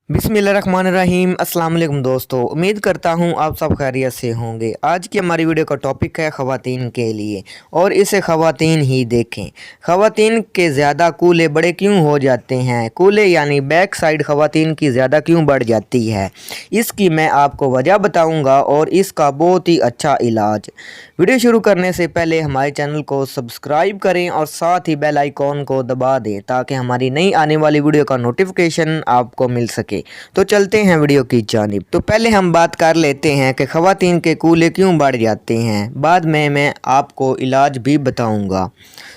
बिस्मिल्लाहिर्रहमानिर्रहीम। अस्सलाम वालेकुम दोस्तों, उम्मीद करता हूँ आप सब खैरियत से होंगे। आज की हमारी वीडियो का टॉपिक है ख़वातीन के लिए, और इसे ख़वातीन ही देखें। ख़वातीन के ज़्यादा कूल्हे बड़े क्यों हो जाते हैं? कूल्हे यानी बैक साइड ख़वातीन की ज़्यादा क्यों बढ़ जाती है, इसकी मैं आपको वजह बताऊँगा और इसका बहुत ही अच्छा इलाज। वीडियो शुरू करने से पहले हमारे चैनल को सब्सक्राइब करें और साथ ही बेल आइकॉन को दबा दें ताकि हमारी नई आने वाली वीडियो का नोटिफिकेशन आपको मिल सके। तो चलते हैं वीडियो की जानिब। तो पहले हम बात कर लेते हैं कि ख़वातीन के कूल्हे क्यों बढ़ जाते हैं, बाद में मैं आपको इलाज भी बताऊंगा।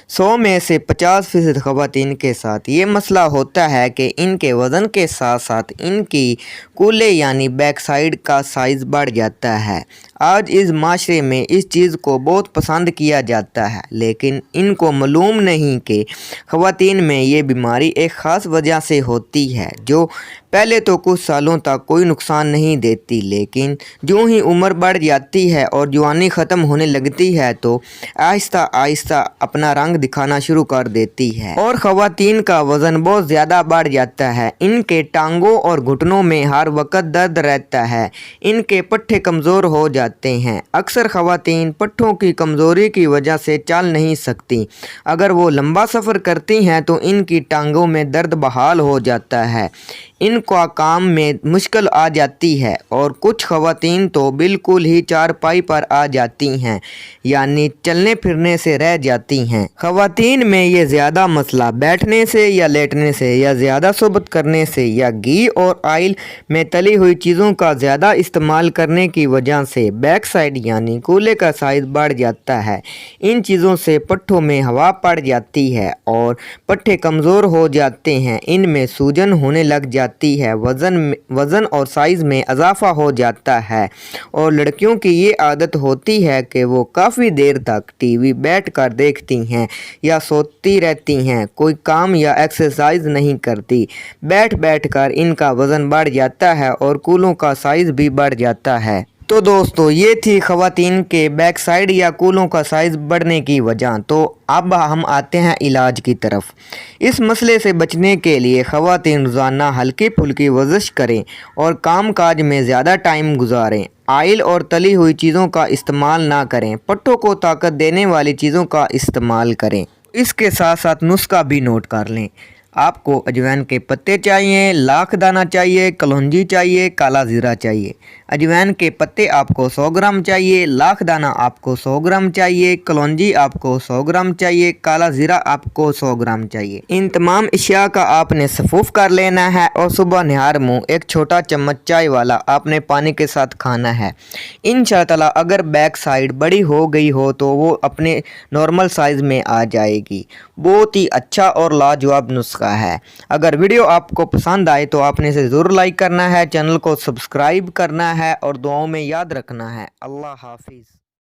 100 में से 50% ख़वातीन के साथ ये मसला होता है कि इनके वज़न के साथ साथ इनकी कूल्हे यानी बैक साइड का साइज़ बढ़ जाता है। आज इस माशरे में इस चीज़ को बहुत पसंद किया जाता है, लेकिन इनको मालूम नहीं कि ख़वातीन में ये बीमारी एक ख़ास वजह से होती है जो पहले तो कुछ सालों तक कोई नुकसान नहीं देती, लेकिन जो ही उम्र बढ़ जाती है और जवानी ख़त्म होने लगती है तो आहिस्ता आहिस्ता अपना रंग दिखाना शुरू कर देती है और ख़वातीन का वज़न बहुत ज़्यादा बढ़ जाता है। इनके टांगों और घुटनों में हर वक्त दर्द रहता है। इनके पट्टे कमज़ोर हो जाते हैं। अक्सर ख़वातीन पट्टों की कमज़ोरी की वजह से चल नहीं सकती। अगर वो लंबा सफ़र करती हैं तो इनकी टांगों में दर्द बहाल हो जाता है। इनका काम में मुश्किल आ जाती है और कुछ ख़वातीन तो बिल्कुल ही चारपाई पर आ जाती हैं, यानी चलने फिरने से रह जाती हैं। ख़वातीन में ये ज़्यादा मसला बैठने से या लेटने से या ज़्यादा सोबत करने से या घी और ऑयल में तली हुई चीज़ों का ज़्यादा इस्तेमाल करने की वजह से बैक साइड यानी कूल्हे का साइज़ बढ़ जाता है। इन चीज़ों से पट्ठों में हवा पड़ जाती है और पट्टे कमज़ोर हो जाते हैं। इनमें सूजन होने लग जाती है, वज़न और साइज़ में इजाफा हो जाता है और लड़कियों की ये आदत होती है कि वो काफ़ी देर तक टीवी बैठकर देखती हैं या सोती रहती हैं, कोई काम या एक्सरसाइज नहीं करती। बैठ बैठकर इनका वज़न बढ़ जाता है और कूल्हों का साइज़ भी बढ़ जाता है। तो दोस्तों, ये थी ख़वातीन के बैक साइड या कूल्हों का साइज़ बढ़ने की वजह। तो अब हम आते हैं इलाज की तरफ। इस मसले से बचने के लिए ख़वातीन रोज़ाना हल्की फुल्की वर्जिश करें और काम काज में ज़्यादा टाइम गुजारें। ऑयल और तली हुई चीज़ों का इस्तेमाल ना करें। पट्टों को ताकत देने वाली चीज़ों का इस्तेमाल करें। इसके साथ साथ नुस्खा भी नोट कर लें। आपको अजवाइन के पत्ते चाहिए, लाख दाना चाहिए, कलौंजी चाहिए, काला ज़ीरा चाहिए। अजवाइन के पत्ते आपको 100 ग्राम चाहिए, लाख दाना आपको 100 ग्राम चाहिए, कलौंजी आपको 100 ग्राम चाहिए, काला ज़ीरा आपको 100 ग्राम चाहिए। इन तमाम अशिया का आपने सफूफ कर लेना है और सुबह निहार मुँह एक छोटा चम्मच चाय वाला आपने पानी के साथ खाना है। इंशाअल्लाह अगर बैक साइड बड़ी हो गई हो तो वो अपने नॉर्मल साइज़ में आ जाएगी। बहुत ही अच्छा और लाजवाब नुस्खा है। अगर वीडियो आपको पसंद आए तो आपने इसे ज़रूर लाइक करना है, चैनल को सब्सक्राइब करना है और दुआओं में याद रखना है। अल्लाह हाफिज़।